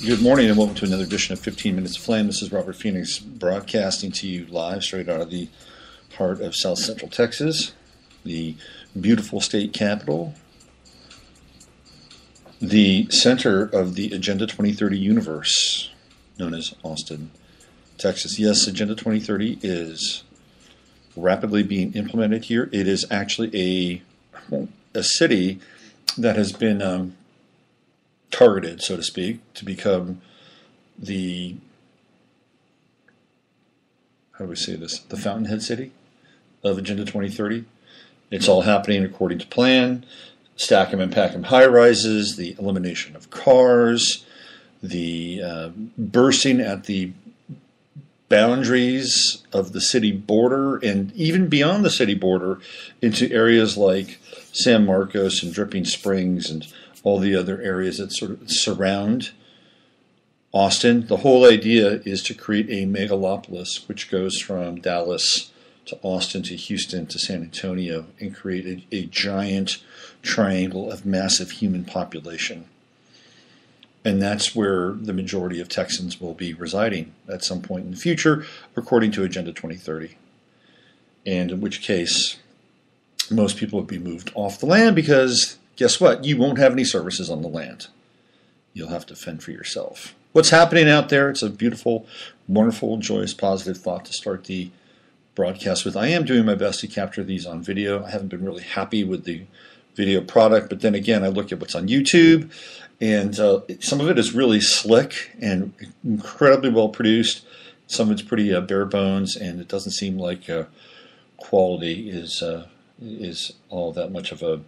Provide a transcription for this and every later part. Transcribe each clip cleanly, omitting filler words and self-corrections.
Good morning and welcome to another edition of 15 Minutes of Flame. This is Robert Phoenix broadcasting to you live straight out of the heart of South Central Texas, the beautiful state capital, the center of the Agenda 2030 universe, known as Austin, Texas. Yes, Agenda 2030 is rapidly being implemented here. It is actually a city that has been targeted, so to speak, to become the, how do we say this, the fountainhead city of Agenda 2030. It's all happening according to plan. Stack 'em and pack 'em high-rises, the elimination of cars, the bursting at the boundaries of the city border and even beyond the city border into areas like San Marcos and Dripping Springs and all the other areas that sort of surround Austin. The whole idea is to create a megalopolis which goes from Dallas to Austin to Houston to San Antonio and create a giant triangle of massive human population. And that's where the majority of Texans will be residing at some point in the future, according to Agenda 2030. And in which case, most people would be moved off the land because guess what? You won't have any services on the land. You'll have to fend for yourself. What's happening out there? It's a beautiful, wonderful, joyous, positive thought to start the broadcast with. I am doing my best to capture these on video. I haven't been really happy with the video product, but then again, I look at what's on YouTube, and some of it is really slick and incredibly well produced. Some of it's pretty bare bones, and it doesn't seem like quality is all that much of a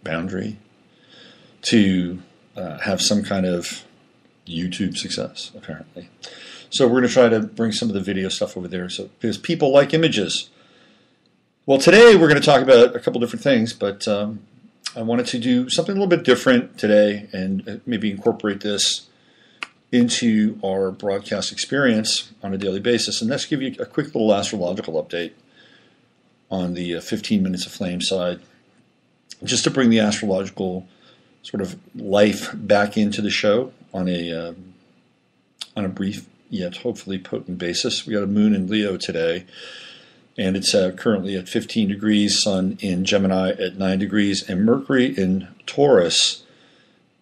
boundary to have some kind of YouTube success, apparently. So we're going to try to bring some of the video stuff over there because people like images. Well, today we're going to talk about a couple different things, but I wanted to do something a little bit different today and maybe incorporate this into our broadcast experience on a daily basis. And let's give you a quick little astrological update on the 15 Minutes of Flame side, just to bring the astrological sort of life back into the show on a brief yet hopefully potent basis. We got a moon in Leo today, and it's currently at 15 degrees, Sun in Gemini at 9 degrees, and Mercury in Taurus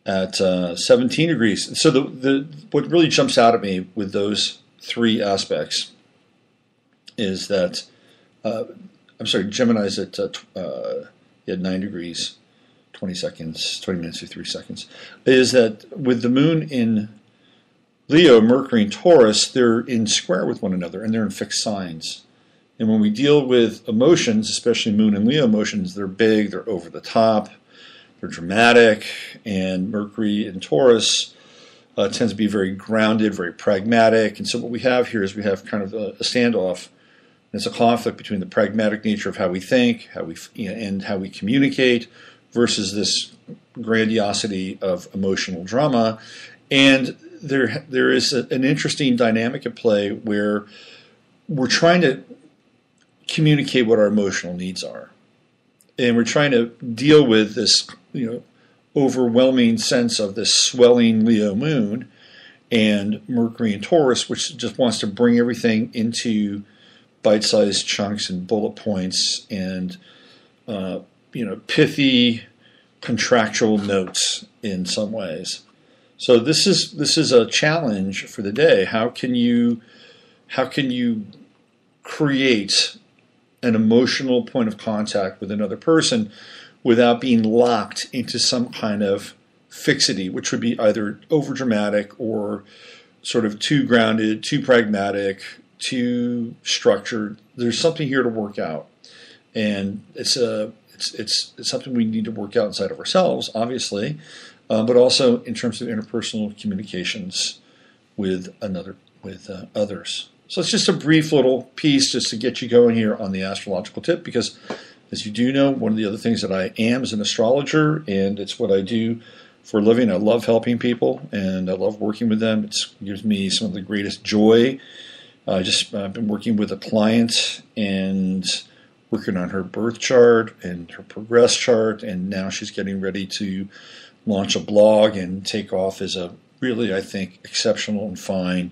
at 17 degrees. So what really jumps out at me with those three aspects is that, Gemini's at 9 degrees, 20 minutes, 53 seconds, is that with the moon in Leo, Mercury, and Taurus, they're in square with one another, and they're in fixed signs. And when we deal with emotions, especially moon and Leo emotions, they're big, they're over the top, they're dramatic, and Mercury in Taurus tends to be very grounded, very pragmatic. And so what we have here is we have kind of a standoff. And it's a conflict between the pragmatic nature of how we think, and how we communicate, versus this grandiosity of emotional drama. And there is an interesting dynamic at play where we're trying to communicate what our emotional needs are. And we're trying to deal with this, overwhelming sense of this swelling Leo moon and Mercury and Taurus, which just wants to bring everything into bite-sized chunks and bullet points and, pithy contractual notes in some ways. So this is a challenge for the day. How can you create an emotional point of contact with another person without being locked into some kind of fixity, which would be either overdramatic or sort of too grounded, too pragmatic, too structured? There's something here to work out, and it's something we need to work out inside of ourselves, obviously, but also in terms of interpersonal communications with others. So it's just a brief little piece just to get you going here on the astrological tip, because as you do know, one of the other things that I am is an astrologer, and it's what I do for a living. I love helping people, and I love working with them. It gives me some of the greatest joy. I've been working with a client, and working on her birth chart and her progress chart, and now she's getting ready to launch a blog and take off as a really, I think, exceptional and fine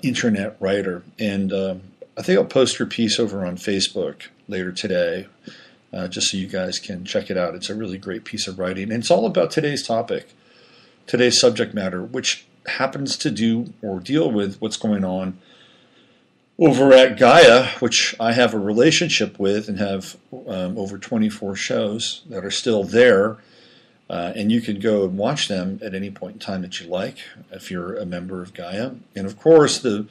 internet writer. And I think I'll post her piece over on Facebook later today, just so you guys can check it out. It's a really great piece of writing, and it's all about today's topic, today's subject matter, which happens to do or deal with what's going on over at Gaia, which I have a relationship with and have over 24 shows that are still there. And you can go and watch them at any point in time that you like if you're a member of Gaia. And of course, the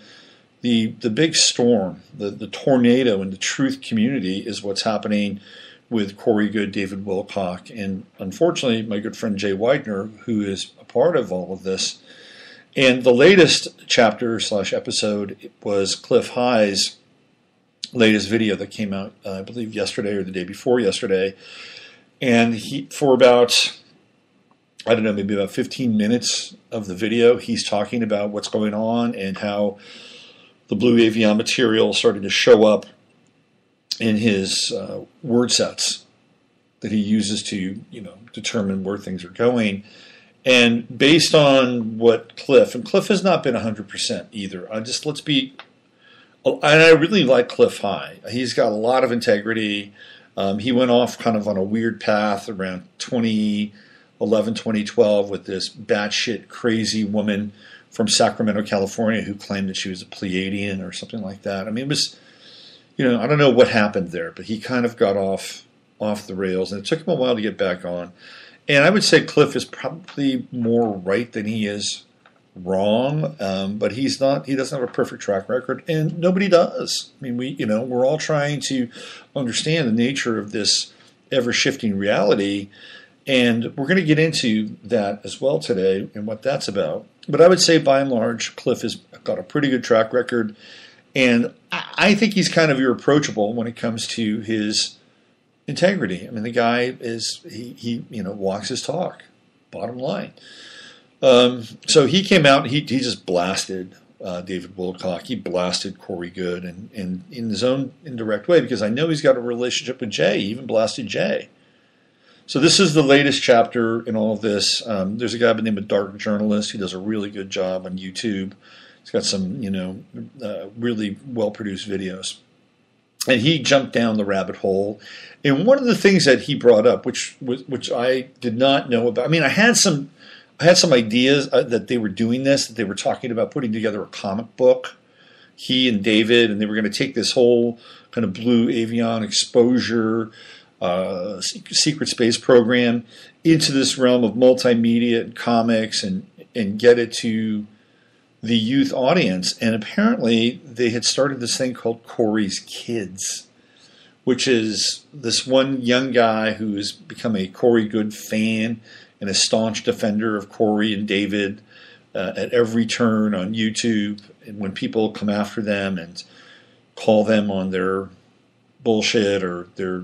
big storm, the tornado in the truth community is what's happening with Corey Goode, David Wilcock, and unfortunately my good friend Jay Widener, who is a part of all of this. And the latest chapter / episode was Cliff High's latest video that came out, I believe, yesterday or the day before yesterday. And he, for about, I don't know, maybe about 15 minutes of the video, he's talking about what's going on and how the blue avian material started to show up in his word sets that he uses to, determine where things are going. And based on what Cliff, and Cliff has not been 100% either. And I really like Cliff High. He's got a lot of integrity. He went off kind of on a weird path around 2011, 2012 with this batshit crazy woman from Sacramento, California, who claimed that she was a Pleiadian or something like that. I mean, it was, I don't know what happened there, but he kind of got off the rails, and it took him a while to get back on. And I would say Cliff is probably more right than he is wrong, but he's not. He doesn't have a perfect track record, and nobody does. I mean, we're all trying to understand the nature of this ever-shifting reality, and we're going to get into that as well today and what that's about. But I would say, by and large, Cliff has got a pretty good track record, and I think he's kind of irreproachable when it comes to his integrity. I mean, the guy he walks his talk, bottom line. So he came out and he just blasted David Wilcock. He blasted Corey Goode and in his own indirect way, because I know he's got a relationship with Jay. He even blasted Jay. So this is the latest chapter in all of this. There's a guy by the name of Dark Journalist who does a really good job on YouTube. He's got some, really well-produced videos. And he jumped down the rabbit hole. And one of the things that he brought up, which I did not know about, I mean, I had some ideas that they were doing this, that they were talking about putting together a comic book, he and David, and they were going to take this whole kind of blue avian exposure, secret space program into this realm of multimedia and comics and get it to the youth audience. And apparently they had started this thing called Corey's Kids, which is this one young guy who has become a Corey Goode fan and a staunch defender of Corey and David at every turn on YouTube. And when people come after them and call them on their bullshit or their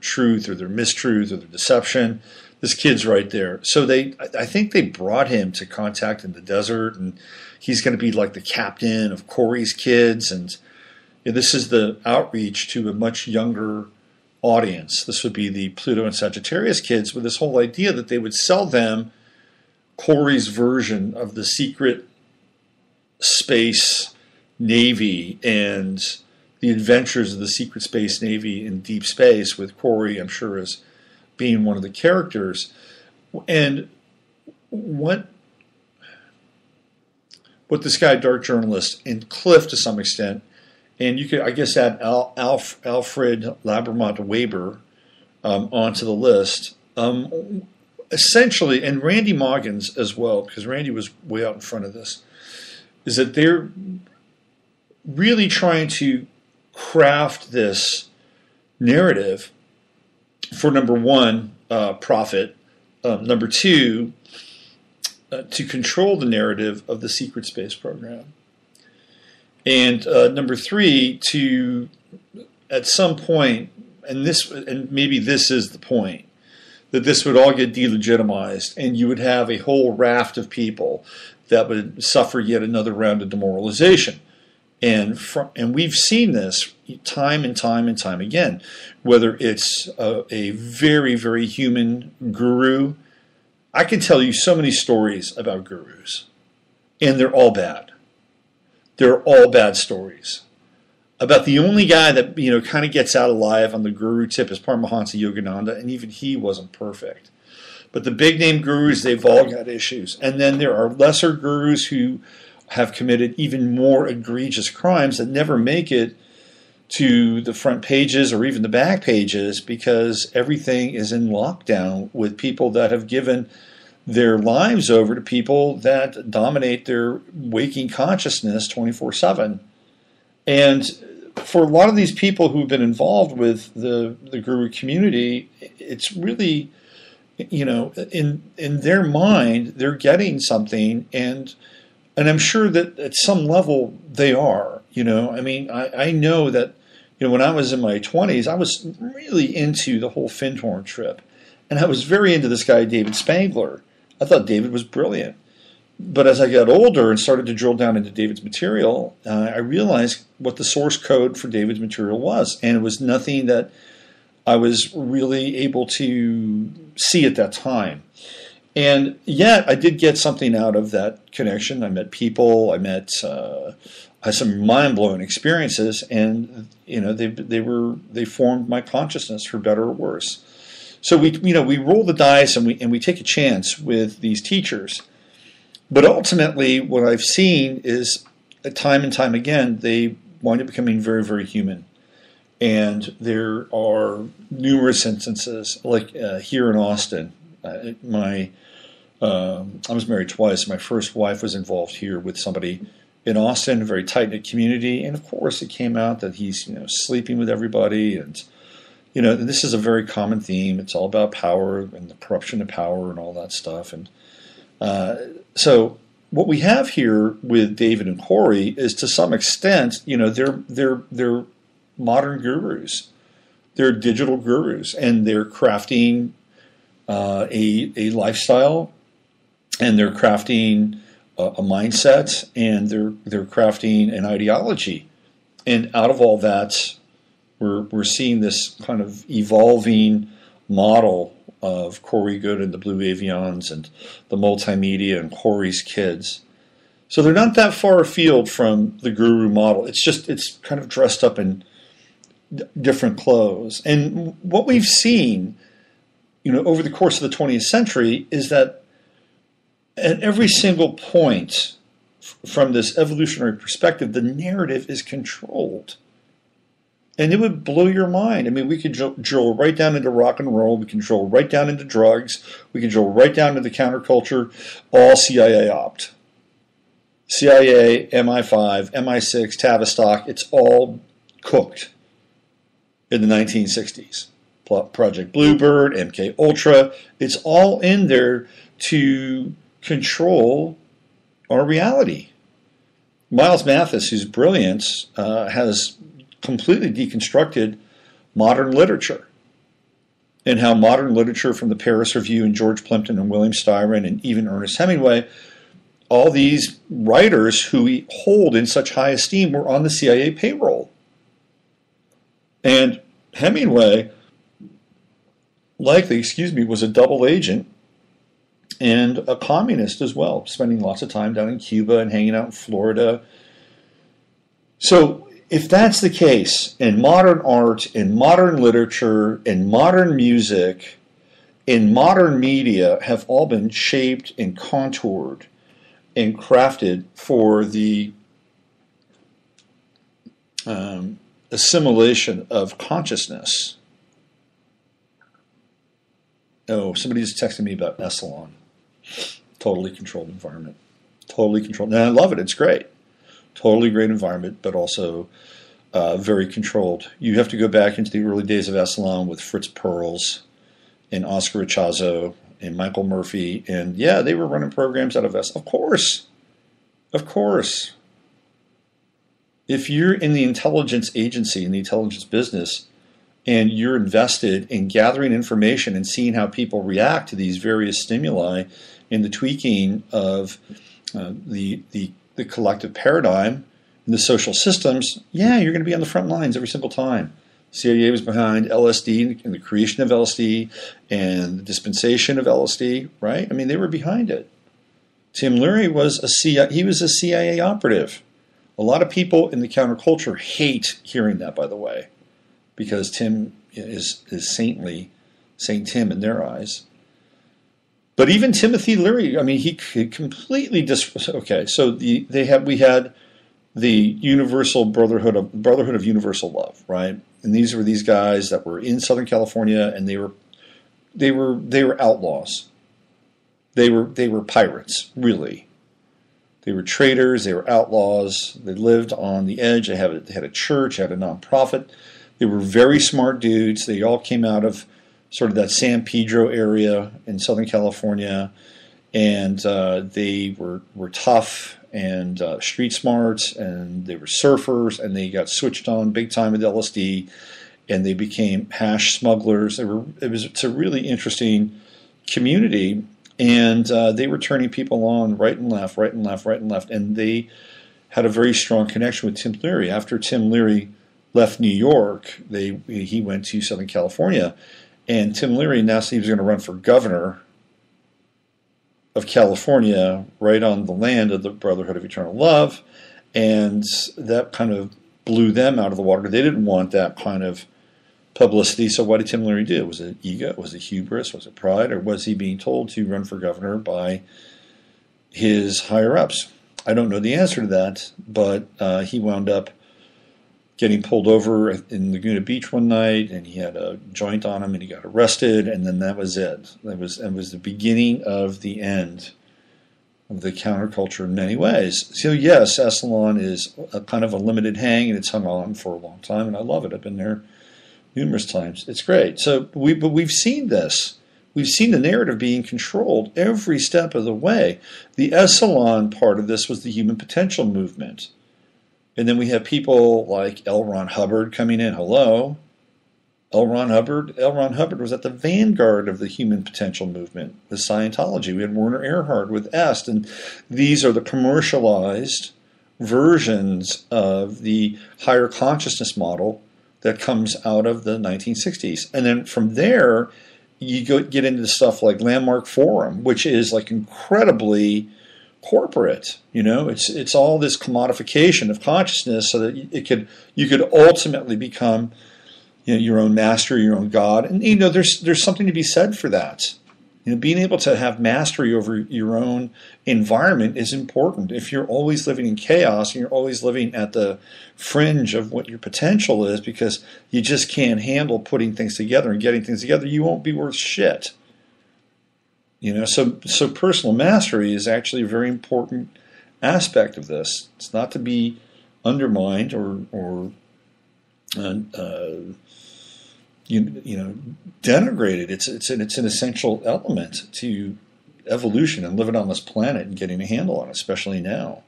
truth or their mistruth or their deception, this kid's right there. So I think they brought him to Contact in the Desert, and he's going to be like the captain of Corey's Kids. And this is the outreach to a much younger audience. This would be the Pluto and Sagittarius kids, with this whole idea that they would sell them Corey's version of the secret space navy and the adventures of the secret space navy in deep space, with Corey, I'm sure, as being one of the characters. And what this guy, Dark Journalist, and Cliff to some extent, and you could, I guess, add Alfred Labermont Weber onto the list. Essentially, and Randy Moggins as well, because Randy was way out in front of this, is that they're really trying to craft this narrative for, number one, profit, number two, to control the narrative of the secret space program, and number three, to at some point, and maybe this is the point, that this would all get delegitimized, and you would have a whole raft of people that would suffer yet another round of demoralization. And we've seen this time and time and time again, whether it's a very, very human guru. I can tell you so many stories about gurus, and they're all bad. They're all bad stories. About the only guy that, kind of gets out alive on the guru tip is Paramahansa Yogananda, and even he wasn't perfect. But the big name gurus, they've all got issues. And then there are lesser gurus who have committed even more egregious crimes that never make it to the front pages or even the back pages, because everything is in lockdown with people that have given their lives over to people that dominate their waking consciousness 24/7. And for a lot of these people who've been involved with the guru community, it's really, in their mind, they're getting something, and I'm sure that at some level they are. I know that, when I was in my 20s, I was really into the whole Findhorn trip, and I was very into this guy, David Spangler. I thought David was brilliant. But as I got older and started to drill down into David's material, I realized what the source code for David's material was. And it was nothing that I was really able to see at that time. And yet I did get something out of that connection. I met people. I had some mind-blowing experiences. And, they formed my consciousness for better or worse. So we roll the dice and we take a chance with these teachers. But ultimately, what I've seen is, time and time again, they wind up becoming very, very human. And there are numerous instances, like here in Austin. I was married twice. My first wife was involved here with somebody in Austin, a very tight-knit community. And of course, it came out that he's sleeping with everybody. And this is a very common theme. It's all about power and the corruption of power and all that stuff. And so what we have here with David and Corey is, to some extent, they're modern gurus. They're digital gurus, and they're crafting a lifestyle, and they're crafting a mindset, and they're crafting an ideology. And out of all that, we're seeing this kind of evolving model of Corey Good and the Blue Avions and the multimedia and Corey's kids. So they're not that far afield from the guru model. It's kind of dressed up in different clothes. And what we've seen, over the course of the 20th century is that at every single point from this evolutionary perspective, the narrative is controlled. And it would blow your mind. I mean, we could drill right down into rock and roll. We can drill right down into drugs. We can drill right down into counterculture. All CIA opt. CIA, MI5, MI6, Tavistock, it's all cooked in the 1960s. Project Bluebird, MK Ultra, it's all in there to control our reality. Miles Mathis, who's brilliant, has completely deconstructed modern literature, and how modern literature from the Paris Review and George Plimpton and William Styron and even Ernest Hemingway, all these writers who we hold in such high esteem were on the CIA payroll. And Hemingway likely, was a double agent and a communist as well, spending lots of time down in Cuba and hanging out in Florida. So if that's the case, in modern art, in modern literature, in modern music, in modern media have all been shaped and contoured and crafted for the assimilation of consciousness. Oh, somebody just texted me about Esalen. Totally controlled environment. Totally controlled. And I love it. It's great. Totally great environment, but also very controlled. You have to go back into the early days of Esalen with Fritz Perls and Oscar Ichazo and Michael Murphy. And yeah, they were running programs out of Esalen. Of course. Of course. If you're in the intelligence agency, in the intelligence business, and you're invested in gathering information and seeing how people react to these various stimuli in the tweaking of the collective paradigm, the social systems, yeah, you're going to be on the front lines every single time. CIA was behind LSD and the creation of LSD and the dispensation of LSD, right? I mean, they were behind it. Tim Leary was a CIA operative. A lot of people in the counterculture hate hearing that, by the way, because Tim is saintly, Saint Tim in their eyes. But even Timothy Leary, I mean, he completely okay. So we had the Universal Brotherhood of Universal Love, right? And these were these guys that were in Southern California, and they were outlaws. They were pirates, really. They were traders. They were outlaws. They lived on the edge. They had a church, had a nonprofit. They were very smart dudes. They all came out of sort of that San Pedro area in Southern California, and they were tough and street smart, and they were surfers, and they got switched on big time with LSD, and they became hash smugglers. It's a really interesting community, and they were turning people on right and left, and they had a very strong connection with Tim Leary. After Tim Leary left New York, he went to Southern California. And Tim Leary announced he was going to run for governor of California, right on the land of the Brotherhood of Eternal Love. And that kind of blew them out of the water. They didn't want that kind of publicity. So what did Tim Leary do? Was it ego? Was it hubris? Was it pride? Or was he being told to run for governor by his higher-ups? I don't know the answer to that, but he wound up getting pulled over in Laguna Beach one night, and he had a joint on him, and he got arrested, and then that was it. It was the beginning of the end of the counterculture in many ways. So yes, Esalen is a kind of a limited hang, and it's hung on for a long time, and I love it. I've been there numerous times. It's great. But we've seen this. We've seen the narrative being controlled every step of the way. The Esalen part of this was the human potential movement. And then we have people like L. Ron Hubbard coming in. Hello. L. Ron Hubbard was at the vanguard of the human potential movement, the Scientology. We had Werner Erhard with Est, and these are the commercialized versions of the higher consciousness model that comes out of the 1960s. And then from there, you get into stuff like Landmark Forum, which is like incredibly corporate. It's all this commodification of consciousness so that you could ultimately become your own master, your own God. And there's something to be said for that. Being able to have mastery over your own environment is important. If you're always living in chaos and you're always living at the fringe of what your potential is because you just can't handle putting things together and getting things together, you won't be worth shit. So personal mastery is actually a very important aspect of this. It's not to be undermined or denigrated. It's an essential element to evolution and living on this planet and getting a handle on it, especially now.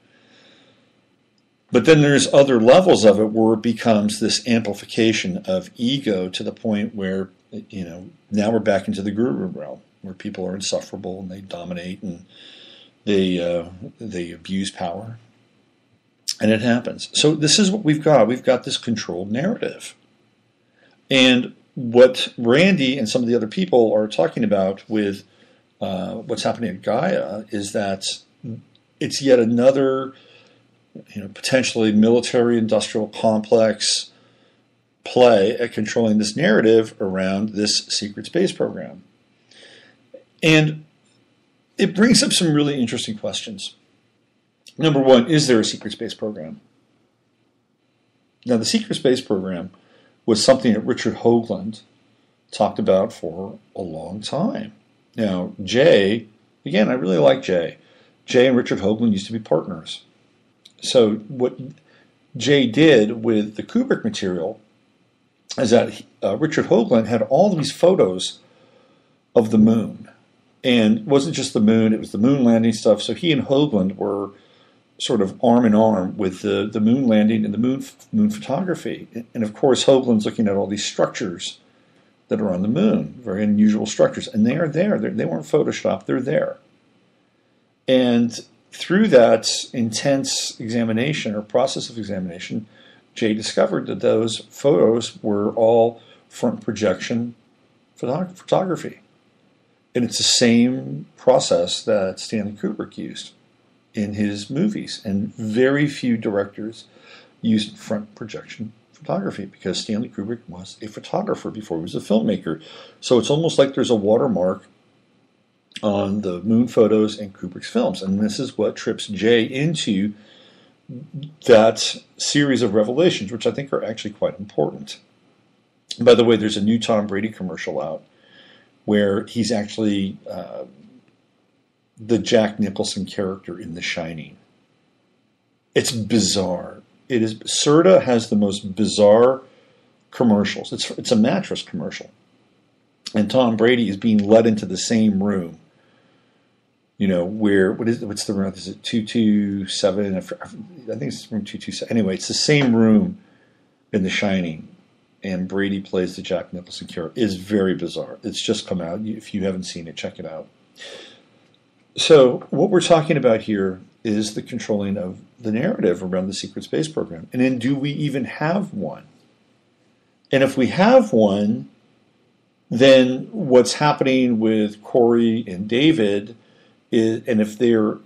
But then there's other levels of it where it becomes this amplification of ego to the point where now we're back into the guru realm, where people are insufferable and they dominate and they abuse power. And it happens. So this is what we've got. We've got this controlled narrative. And what Randy and some of the other people are talking about with what's happening at Gaia is that it's yet another potentially military-industrial complex play at controlling this narrative around this secret space program. And it brings up some really interesting questions. Number one, is there a secret space program? Now, the secret space program was something that Richard Hoagland talked about for a long time. Now, Jay, again, I really like Jay. Jay and Richard Hoagland used to be partners. So what Jay did with the Kubrick material is that Richard Hoagland had all these photos of the moon. And it wasn't just the moon, it was the moon landing stuff. So he and Hoagland were sort of arm in arm with the moon landing and the moon photography. And of course, Hoagland's looking at all these structures that are on the moon, very unusual structures. And they are there. They weren't photoshopped, they're there. And through that intense examination or process of examination, Jay discovered that those photos were all front projection photography. And it's the same process that Stanley Kubrick used in his movies. And very few directors used front projection photography because Stanley Kubrick was a photographer before he was a filmmaker. So it's almost like there's a watermark on the moon photos and Kubrick's films. And this is what trips Jay into that series of revelations, which I think are actually quite important. And by the way, there's a new Tom Brady commercial out where he's actually the Jack Nicholson character in The Shining. It's bizarre. It is. Serta has the most bizarre commercials. It's a mattress commercial. And Tom Brady is being led into the same room. You know, what's the room? Is it 227? I think it's room 227. Anyway, it's the same room in The Shining. And Brady plays the Jack Nicholson character. It's very bizarre. It's just come out. If you haven't seen it, check it out. So what we're talking about here is the controlling of the narrative around the secret space program. And then do we even have one? And if we have one, then what's happening with Corey and David is, and if they're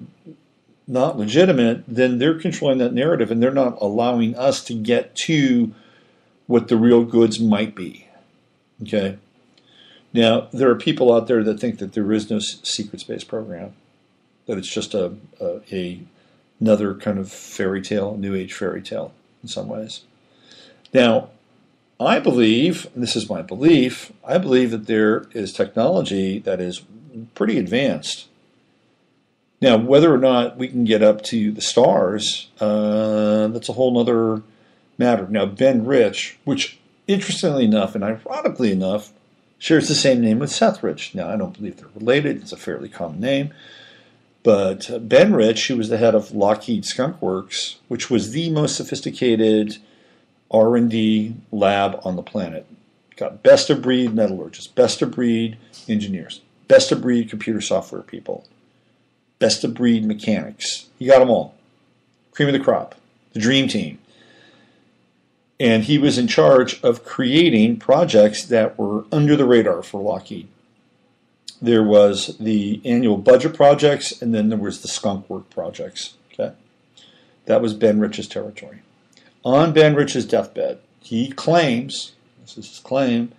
not legitimate, then they're controlling that narrative and they're not allowing us to get to what the real goods might be. Okay? Now, there are people out there that think that there is no secret space program, that it's just another kind of fairy tale, New Age fairy tale in some ways. Now, I believe, and this is my belief, I believe that there is technology that is pretty advanced. Now, whether or not we can get up to the stars, that's a whole other matter. Now, Ben Rich, which interestingly enough and ironically enough, shares the same name with Seth Rich. Now, I don't believe they're related. It's a fairly common name. But Ben Rich, who was the head of Lockheed Skunk Works, which was the most sophisticated R&D lab on the planet, got best-of-breed metallurgists, best-of-breed engineers, best-of-breed computer software people, best-of-breed mechanics. He got them all. Cream of the crop. The dream team. And he was in charge of creating projects that were under the radar for Lockheed. There was the annual budget projects, and then there was the skunk work projects. Okay, that was Ben Rich's territory. On Ben Rich's deathbed, he claims, this is his claim,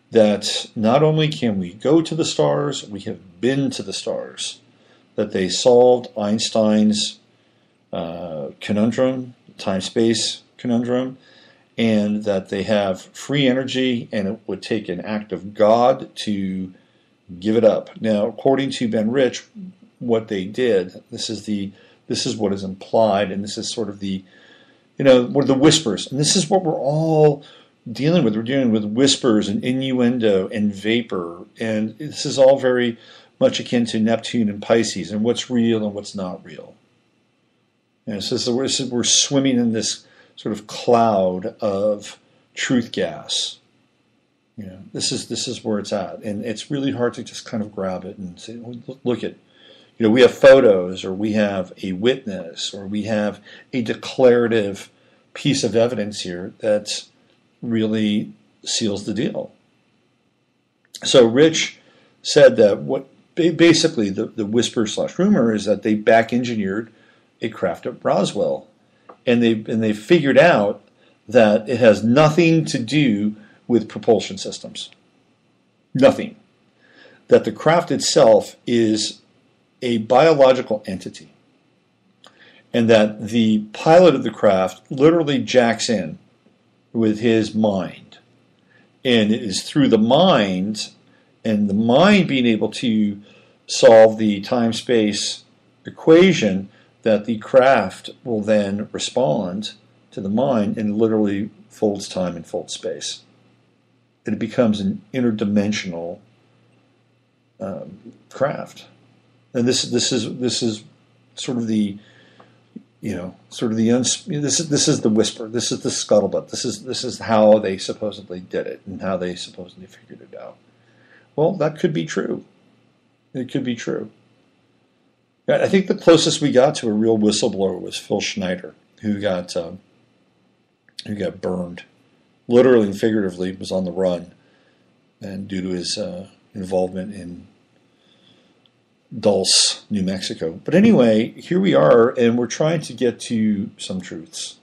that not only can we go to the stars, we have been to the stars. That they solved Einstein's conundrum, time-space conundrum, and that they have free energy, and it would take an act of God to give it up. Now, according to Ben Rich, what they did, this is what is implied, and this is sort of the, what are the whispers, and this is what we're all dealing with. We're dealing with whispers and innuendo and vapor, and this is all very much akin to Neptune and Pisces, and what's real and what's not real. And so we're swimming in this sort of cloud of truth gas. This is where it's at, and it's really hard to just kind of grab it and say, look at, we have photos, or we have a witness, or we have a declarative piece of evidence here that really seals the deal. So Rich said that what basically the whisper / rumor is that they back engineered a craft at Roswell, and they figured out that it has nothing to do with propulsion systems. Nothing. That the craft itself is a biological entity. And that the pilot of the craft literally jacks in with his mind. And it is through the mind, and the mind being able to solve the time-space equation, that the craft will then respond to the mind and literally folds time and folds space. And it becomes an interdimensional craft. And this is sort of the this is the whisper. This is the scuttlebutt. This is how they supposedly did it and how they supposedly figured it out. Well, that could be true. It could be true. I think the closest we got to a real whistleblower was Phil Schneider, who got burned, literally and figuratively, was on the run, and due to his involvement in Dulce, New Mexico. But anyway, here we are, and we're trying to get to some truths.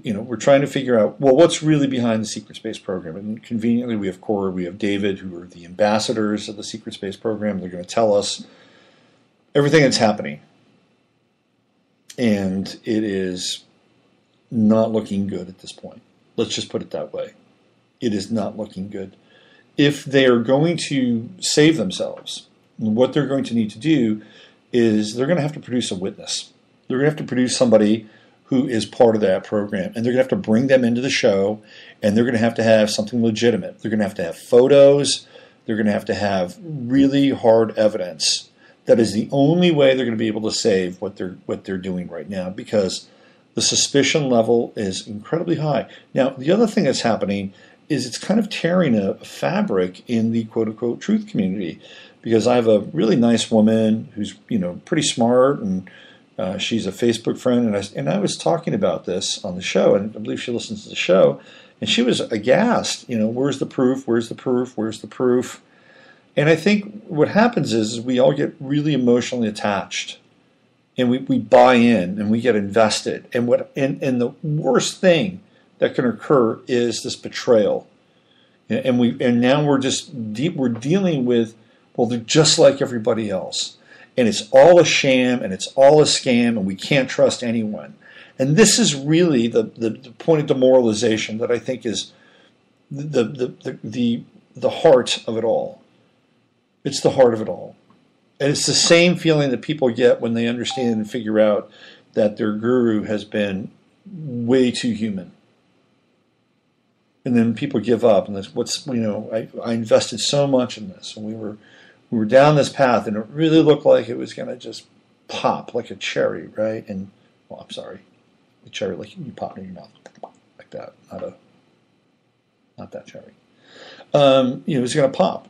We're trying to figure out, well, what's really behind the secret space program. And conveniently, we have Corey, we have David, who are the ambassadors of the secret space program. They're going to tell us everything that's happening. And it is not looking good at this point. Let's just put it that way. It is not looking good. If they are going to save themselves, what they're going to need to do is they're going to have to produce a witness. They're going to have to produce somebody who is part of that program, and they're going to have to bring them into the show, and they're going to have something legitimate. They're going to have photos. They're going to have really hard evidence. That is the only way they're going to be able to save what they're doing right now, because the suspicion level is incredibly high. Now, the other thing that's happening is it's kind of tearing a fabric in the quote-unquote truth community, because I have a really nice woman who's pretty smart, and she's a Facebook friend, and I was talking about this on the show, and I believe she listens to the show, and she was aghast. Where's the proof? Where's the proof? Where's the proof? And I think what happens is we all get really emotionally attached, and we buy in, and we get invested. And the worst thing that can occur is this betrayal. And now we're dealing with, well, they're just like everybody else, and it's all a sham, and it's all a scam, and we can't trust anyone. And this is really the point of demoralization that I think is the heart of it all. It's the heart of it all. And it's the same feeling that people get when they understand and figure out that their guru has been way too human. And then people give up, and I invested so much in this, and we were down this path, and it really looked like it was going to just pop like a cherry, right? And I'm sorry, a cherry like you pop in your mouth like that, not that cherry. It was going to pop.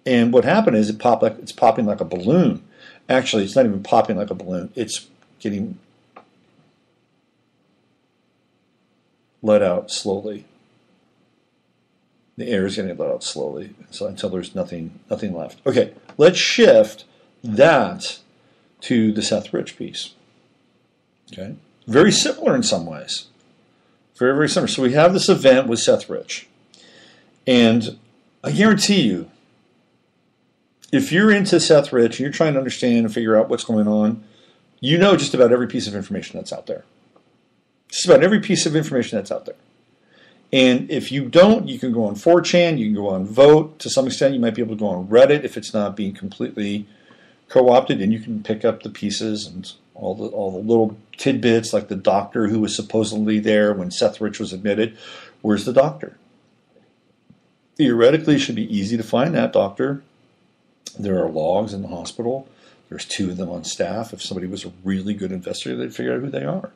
And what happened is it's popping like a balloon. Actually, it's not even popping like a balloon. It's getting let out slowly. The air is getting let out slowly, so until there's nothing left. Okay, let's shift that to the Seth Rich piece. Okay, very similar in some ways. Very, very similar. So we have this event with Seth Rich, and I guarantee you, if you're into Seth Rich and you're trying to understand and figure out what's going on, you know just about every piece of information that's out there. Just about every piece of information that's out there. And if you don't, you can go on 4chan, you can go on Vote. To some extent, you might be able to go on Reddit if it's not being completely co-opted, and you can pick up the pieces and all the little tidbits, like the doctor who was supposedly there when Seth Rich was admitted. Where's the doctor? Theoretically, it should be easy to find that doctor. There are logs in the hospital. There's 2 of them on staff. If somebody was a really good investigator, they'd figure out who they are.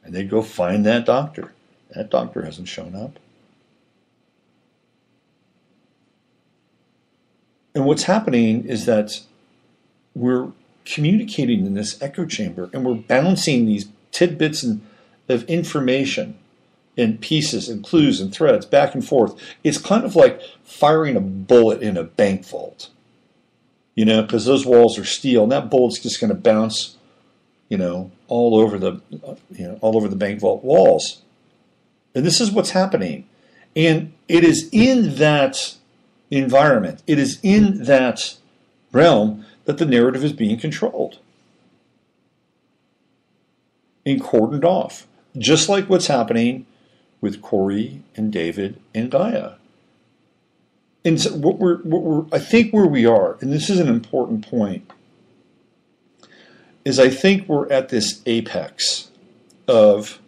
And they'd go find that doctor. That doctor hasn't shown up. And what's happening is that we're communicating in this echo chamber, and we're bouncing these tidbits of information and pieces and clues and threads back and forth. It's kind of like firing a bullet in a bank vault. Because those walls are steel, and that bullet's just going to bounce, all over the bank vault walls. And this is what's happening. And it is in that environment, it is in that realm that the narrative is being controlled and cordoned off, just like what's happening with Corey and David and Gaia. And so I think where we are, and this is an important point, is I think we're at this apex of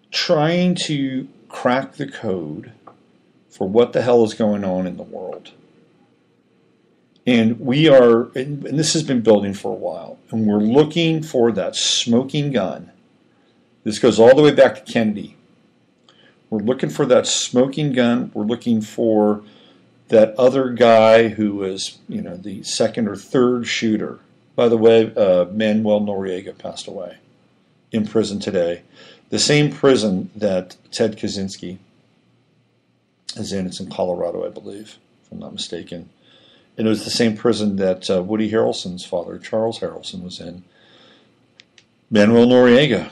trying to crack the code for what the hell is going on in the world. And we are, and this has been building for a while, and we're looking for that smoking gun. This goes all the way back to Kennedy. We're looking for that smoking gun. We're looking for that other guy who was, the second or third shooter. By the way, Manuel Noriega passed away in prison today. The same prison that Ted Kaczynski is in. It's in Colorado, I believe, if I'm not mistaken. And it was the same prison that Woody Harrelson's father, Charles Harrelson, was in. Manuel Noriega,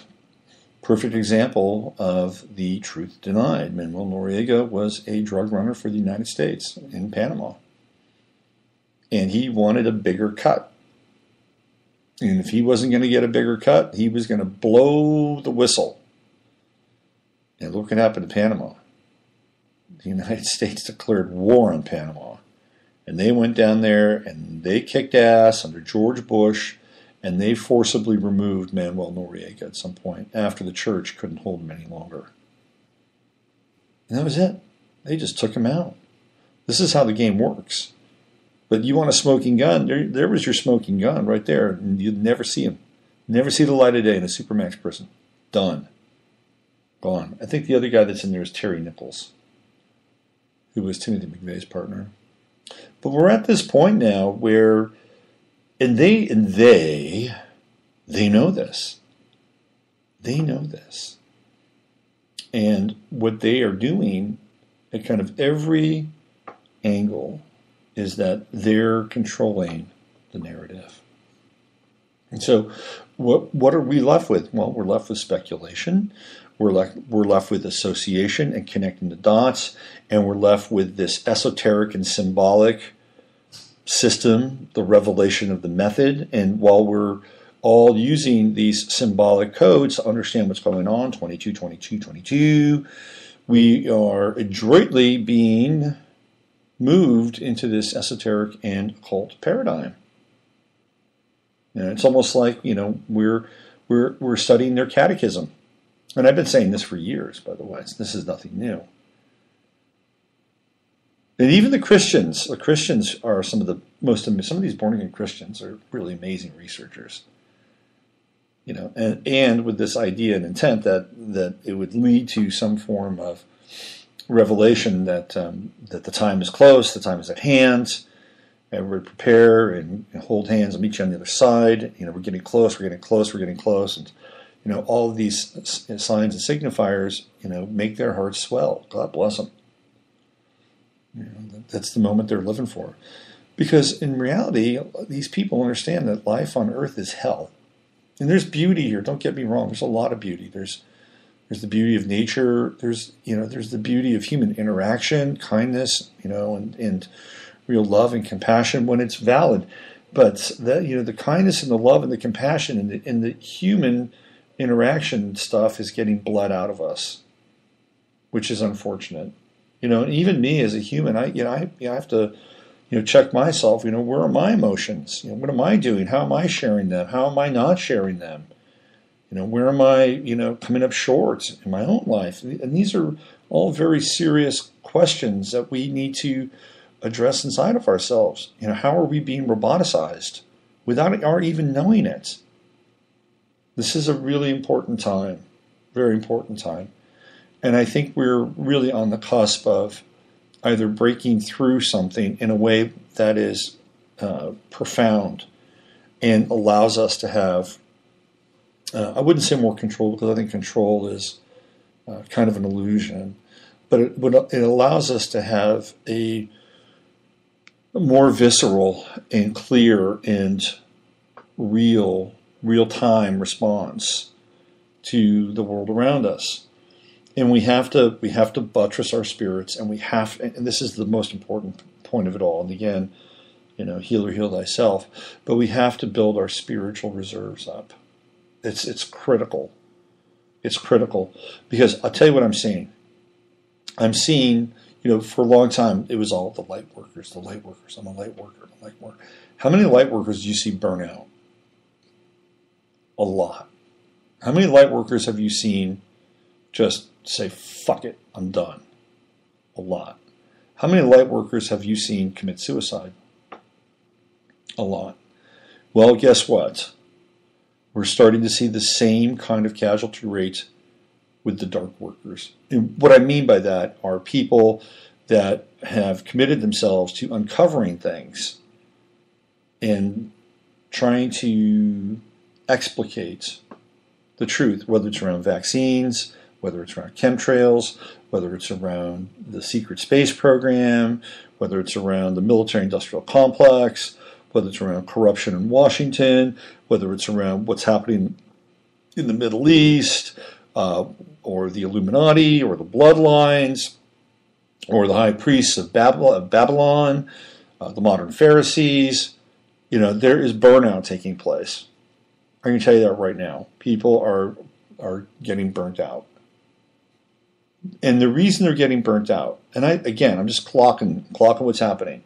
perfect example of the truth denied. Manuel Noriega was a drug runner for the United States in Panama. And he wanted a bigger cut. And if he wasn't going to get a bigger cut, he was going to blow the whistle. And look what happened to Panama. The United States declared war on Panama. And they went down there and they kicked ass under George Bush, and they forcibly removed Manuel Noriega at some point after the church couldn't hold him any longer. And that was it. They just took him out. This is how the game works. But you want a smoking gun, there was your smoking gun right there, and you'd never see him. Never see the light of day in a Supermax prison. Done. Gone. I think the other guy that's in there is Terry Nichols, who was Timothy McVeigh's partner. But we're at this point now where, and they know this. They know this. And what they are doing at kind of every angle is that they're controlling the narrative. And so what are we left with? Well, we're left with speculation. We're left with association and connecting the dots. And we're left with this esoteric and symbolic system, the revelation of the method. And while we're all using these symbolic codes to understand what's going on, 22, 22, 22, we are adroitly being moved into this esoteric and occult paradigm. It's almost like, we're studying their catechism. And I've been saying this for years, by the way. This is nothing new. And even the Christians are some of these born-again Christians are really amazing researchers. And with this idea and intent that it would lead to some form of revelation that the time is close, the time is at hand. Everybody prepare and hold hands. I'll meet you on the other side. We're getting close. We're getting close. We're getting close. And all of these signs and signifiers, make their hearts swell. God bless them. That's the moment they're living for. Because in reality, these people understand that life on earth is hell. And there's beauty here. Don't get me wrong. There's a lot of beauty. There's the beauty of nature. There's the beauty of human interaction, kindness, and real love and compassion when it's valid. But the kindness and the love and the compassion and the human interaction stuff is getting bled out of us, which is unfortunate. And even me as a human, I have to check myself. Where are my emotions? What am I doing? How am I sharing them? How am I not sharing them? Where am I, coming up short in my own life? And these are all very serious questions that we need to address inside of ourselves. How are we being roboticized without our even knowing it? This is a really important time, very important time. And I think we're really on the cusp of either breaking through something in a way that is profound and allows us to have, I wouldn't say more control, because I think control is kind of an illusion, but it allows us to have a more visceral and clear and real-time response to the world around us. And we have to buttress our spirits, and and this is the most important point of it all. And again, heal or heal thyself. But we have to build our spiritual reserves up. It's critical. It's critical, because I'll tell you what I'm seeing. I'm seeing, for a long time it was all the light workers. The light workers. I'm a light worker. I'm a light worker. How many light workers do you see burn out? A lot. How many light workers have you seen just say, fuck it, I'm done? A lot. How many light workers have you seen commit suicide? A lot. Well, guess what? We're starting to see the same kind of casualty rate with the dark workers. And what I mean by that are people that have committed themselves to uncovering things and trying to explicate the truth, whether it's around vaccines, whether it's around chemtrails, whether it's around the secret space program, whether it's around the military-industrial complex, whether it's around corruption in Washington, whether it's around what's happening in the Middle East, or the Illuminati, or the bloodlines, or the high priests of Babylon, the modern Pharisees. There is burnout taking place. I can tell you that right now. People are getting burnt out. And the reason they're getting burnt out, and I'm just clocking what's happening.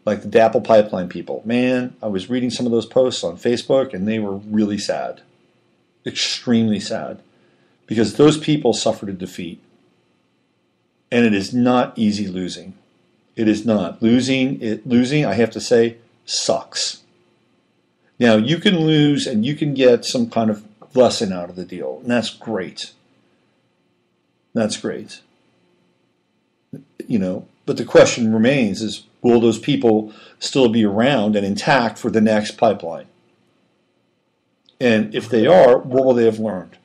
Like the DAPL pipeline people. Man, I was reading some of those posts on Facebook, and they were really sad. Extremely sad. Because those people suffered a defeat. And it is not easy losing. It is not. Losing, I have to say, sucks. Now, you can lose and you can get some kind of lesson out of the deal, and that's great. That's great. But the question remains is, will those people still be around and intact for the next pipeline? And if they are, what will they have learned?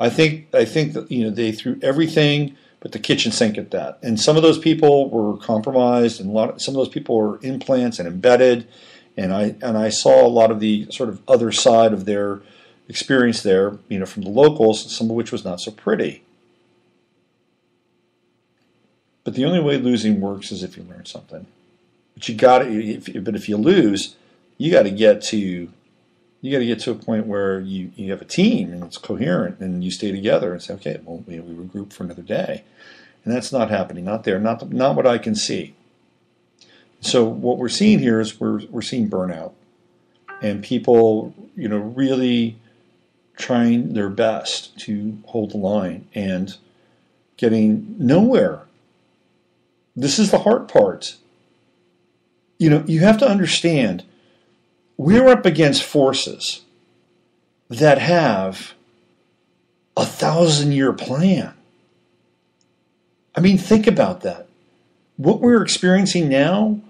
I think that they threw everything but the kitchen sink at that. And some of those people were compromised, and some of those people were implants and embedded. And I saw a lot of the sort of other side of their experience there, from the locals, some of which was not so pretty. But the only way losing works is if you learn something. But if you lose, you got to get to a point where you have a team and it's coherent and you stay together and say, okay, well, we regroup for another day. And that's not happening, not there, not what I can see. So what we're seeing here is we're seeing burnout and people, really trying their best to hold the line and getting nowhere. This is the hard part. You have to understand, we're up against forces that have a 1,000-year plan. I mean, think about that. What we're experiencing now,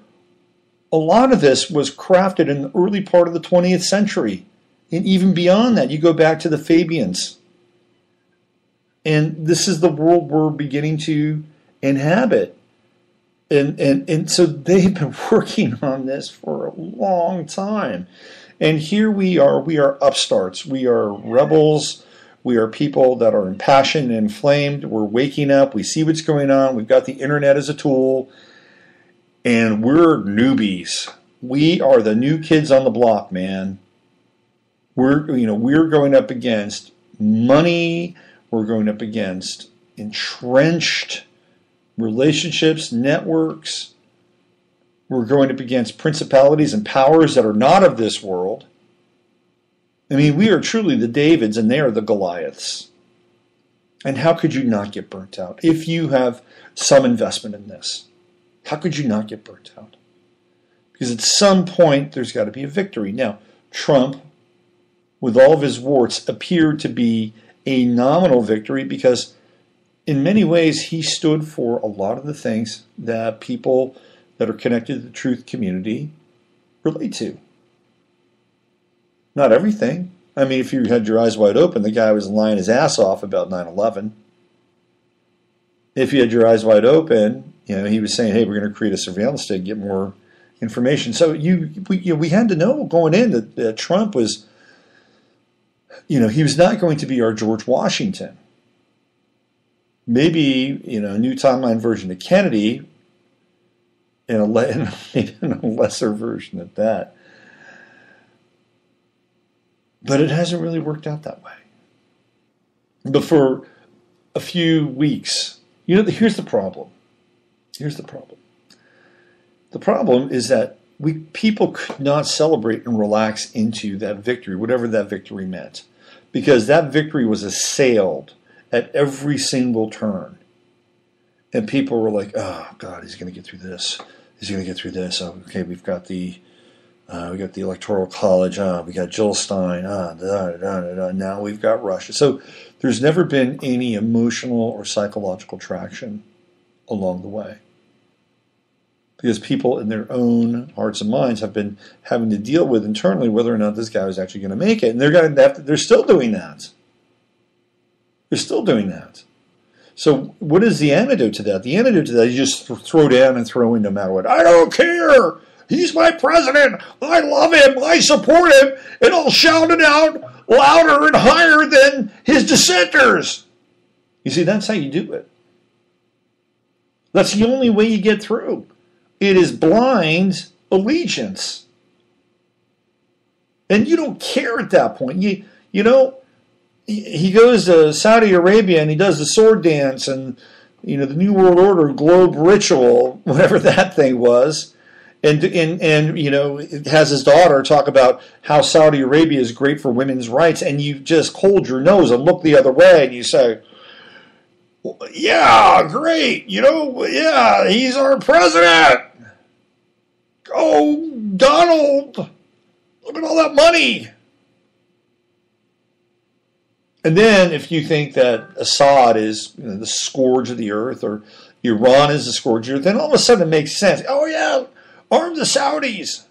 a lot of this was crafted in the early part of the 20th century. And even beyond that, you go back to the Fabians. And this is the world we're beginning to inhabit. And so they've been working on this for a long time. And here we are upstarts. We are rebels. We are people that are impassioned and inflamed. We're waking up. We see what's going on. We've got the internet as a tool. And we're newbies. We are the new kids on the block, man. We're going up against money. We're going up against entrenched relationships, networks. We're going up against principalities and powers that are not of this world. I mean, we are truly the Davids and they are the Goliaths. And how could you not get burnt out if you have some investment in this? How could you not get burnt out? Because at some point, there's got to be a victory. Now, Trump, with all of his warts, appeared to be a nominal victory because in many ways, he stood for a lot of the things that people that are connected to the truth community relate to. Not everything. I mean, if you had your eyes wide open, the guy was lying his ass off about 9/11. If you had your eyes wide open, he was saying, hey, we're going to create a surveillance state, get more information. So we had to know going in that Trump was, he was not going to be our George Washington. Maybe, a new timeline version of Kennedy and a lesser version of that. But it hasn't really worked out that way. But for a few weeks, here's the problem. Here's the problem. The problem is that people could not celebrate and relax into that victory, whatever that victory meant, because that victory was assailed at every single turn. And people were like, oh, God, he's going to get through this. He's going to get through this. Oh, okay, we've got the Electoral College. We got Jill Stein. Now we've got Russia. So there's never been any emotional or psychological traction along the way. because people in their own hearts and minds have been having to deal with internally whether or not this guy was actually going to make it, and they're still doing that. They're still doing that. So what is the antidote to that? The antidote to that is just throw down and throw in no matter what. I don't care. He's my president. I love him. I support him. And I'll shout it out louder and higher than his dissenters. You see, that's how you do it. That's the only way you get through. It is blind allegiance. And you don't care at that point. You know, he goes to Saudi Arabia and he does the sword dance and, the New World Order globe ritual, whatever that thing was. And it has his daughter talk about how Saudi Arabia is great for women's rights. And you just hold your nose and look the other way and you say, yeah, great. Yeah, he's our president. Oh, Donald, look at all that money. And then if you think that Assad is the scourge of the earth or Iran is the scourge of the earth, then all of a sudden it makes sense. Oh, yeah, arm the Saudis.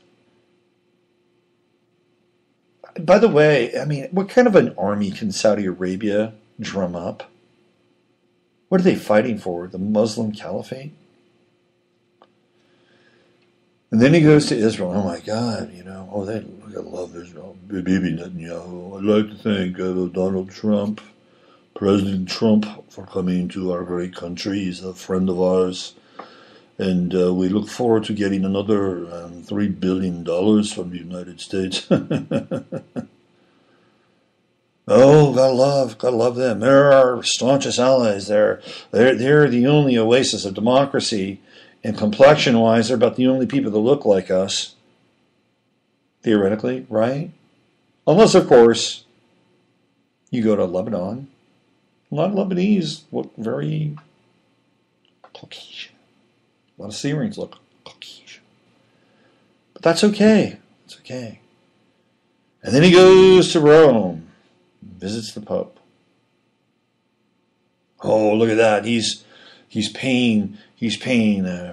By the way, what kind of an army can Saudi Arabia drum up? What are they fighting for? The Muslim Caliphate? And then he goes to Israel. Oh my God, they love Israel. Bibi Netanyahu. I'd like to thank Donald Trump, President Trump, for coming to our great country. He's a friend of ours. And we look forward to getting another $3 billion from the United States. Oh, gotta love them. They're our staunchest allies. They're the only oasis of democracy, and complexion-wise, they're about the only people that look like us. Theoretically, right? Unless, of course, you go to Lebanon. A lot of Lebanese look very Caucasian. A lot of Syrians look Caucasian. But that's okay. It's okay. And then he goes to Rome. Visits the Pope. Oh, look at that! He's paying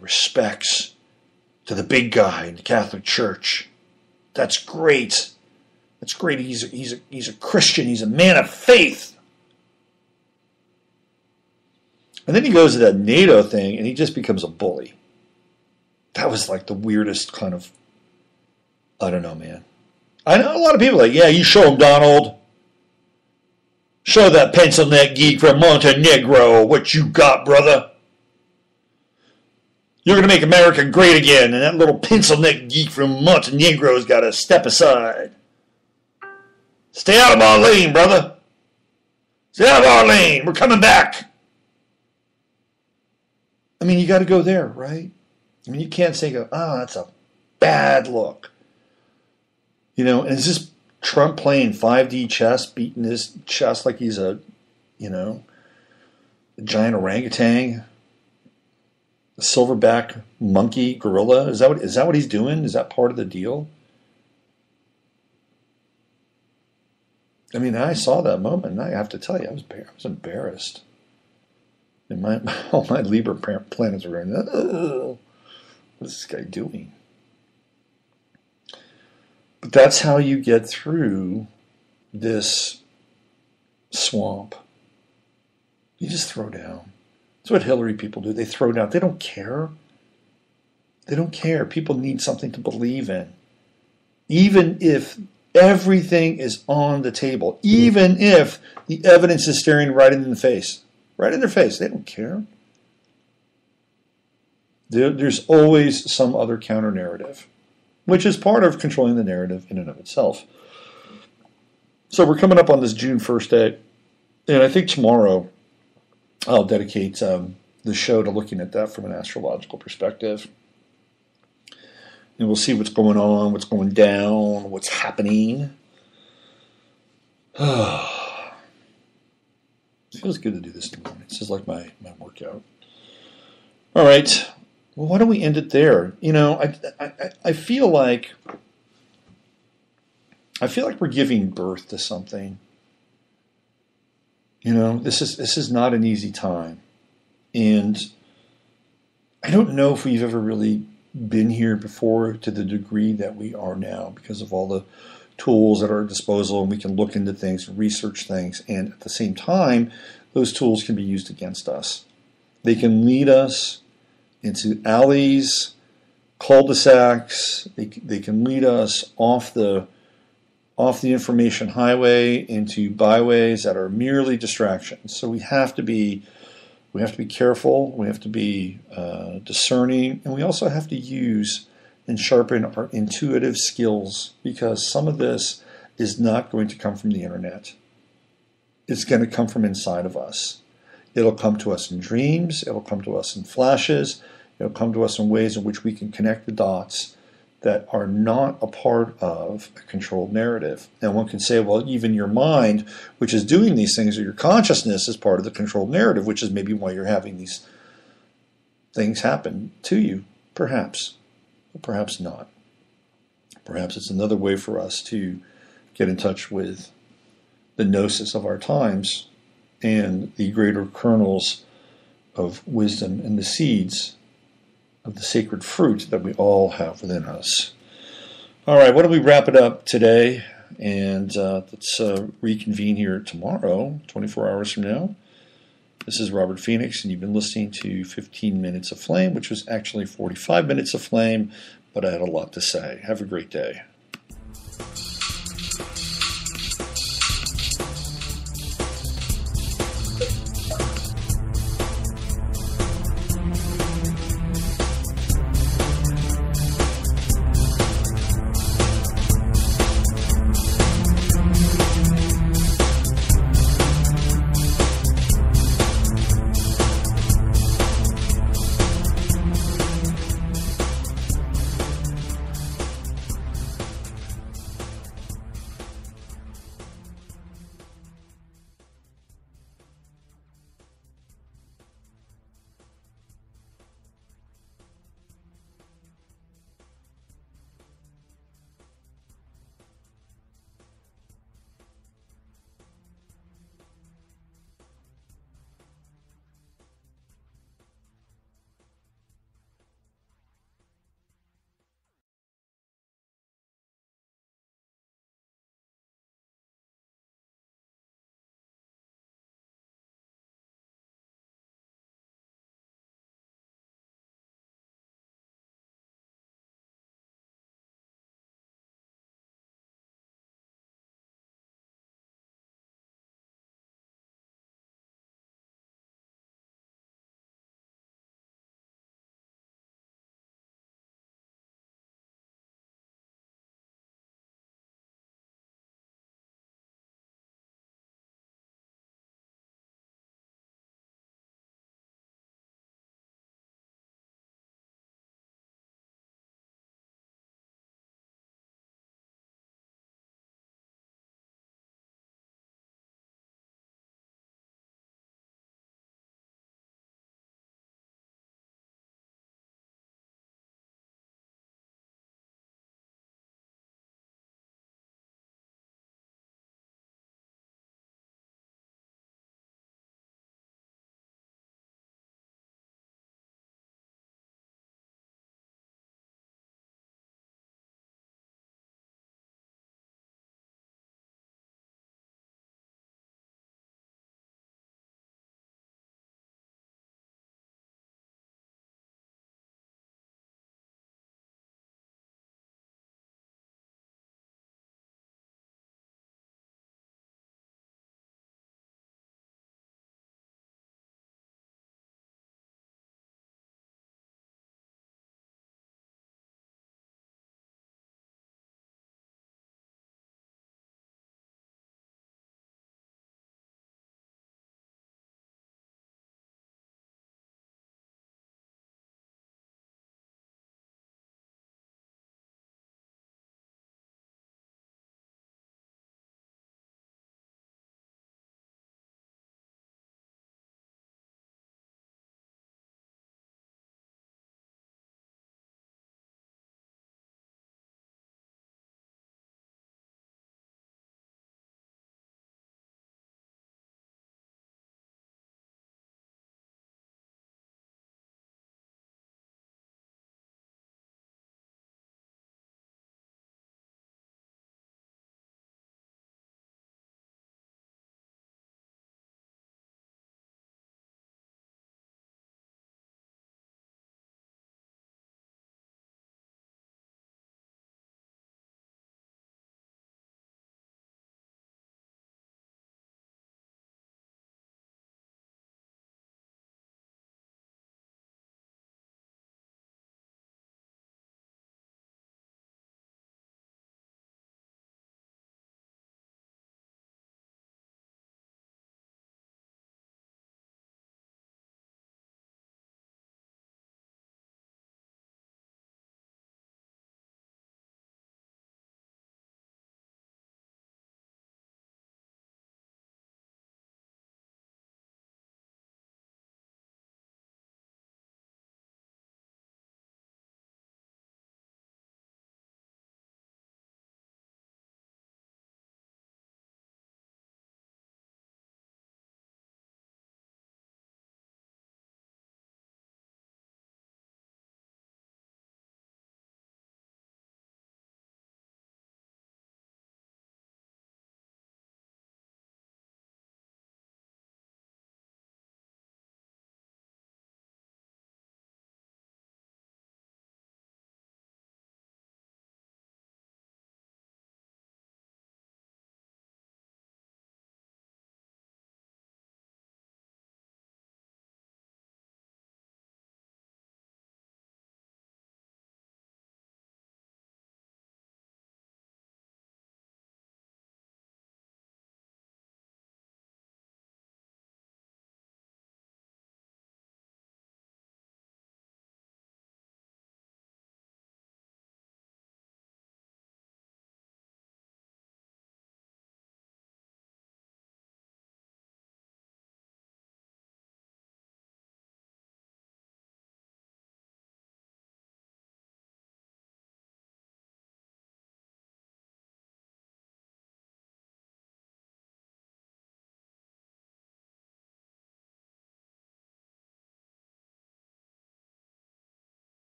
respects to the big guy in the Catholic Church. That's great. That's great. He's a Christian. He's a man of faith. And then he goes to that NATO thing, and he just becomes a bully. That was like the weirdest kind of. I don't know, man. I know a lot of people are like, yeah, you show him, Donald. Show that pencil neck geek from Montenegro what you got, brother. You're going to make America great again, and that little pencil neck geek from Montenegro's got to step aside. Stay out of our lane, brother. Stay out of our lane. We're coming back. You got to go there, right? You can't say, that's a bad look. And is this Trump playing 5D chess, beating his chest like he's a giant orangutan, a silverback monkey gorilla? Is that what he's doing? Is that part of the deal? I saw that moment, and I have to tell you, I was embarrassed. And all my Libra planets were going, oh, what is this guy doing? But that's how you get through this swamp. You just throw down. That's what Hillary people do. They throw down. They don't care. They don't care. People need something to believe in. Even if everything is on the table. Even if the evidence is staring right in the face. Right in their face. They don't care. There's always some other counter-narrative, which is part of controlling the narrative in and of itself. So we're coming up on this June 1st day, and I think tomorrow I'll dedicate the show to looking at that from an astrological perspective. And we'll see what's going on, what's going down, what's happening. It feels good to do this in the morning. This is like my workout. All right. Well, why don't we end it there? I feel like we're giving birth to something. This is not an easy time, and I don't know if we've ever really been here before to the degree that we are now because of all the tools at our disposal, and we can look into things and research things, and at the same time those tools can be used against us. They can lead us into alleys, cul-de-sacs. They can lead us off the information highway into byways that are merely distractions. So we have to be careful. We have to be discerning, and we also have to use and sharpen our intuitive skills, because some of this is not going to come from the internet. It's going to come from inside of us. It'll come to us in dreams. It'll come to us in flashes. It'll come to us in ways in which we can connect the dots that are not a part of a controlled narrative. And one can say, well, even your mind, which is doing these things, or your consciousness, is part of the controlled narrative, which is maybe why you're having these things happen to you, perhaps. Or perhaps not. Perhaps it's another way for us to get in touch with the gnosis of our times and the greater kernels of wisdom and the seeds of the sacred fruit that we all have within us. All right, why don't we wrap it up today, and let's reconvene here tomorrow, 24 hours from now. This is Robert Phoenix, and you've been listening to 15 Minutes of Flame, which was actually 45 minutes of flame, but I had a lot to say. Have a great day.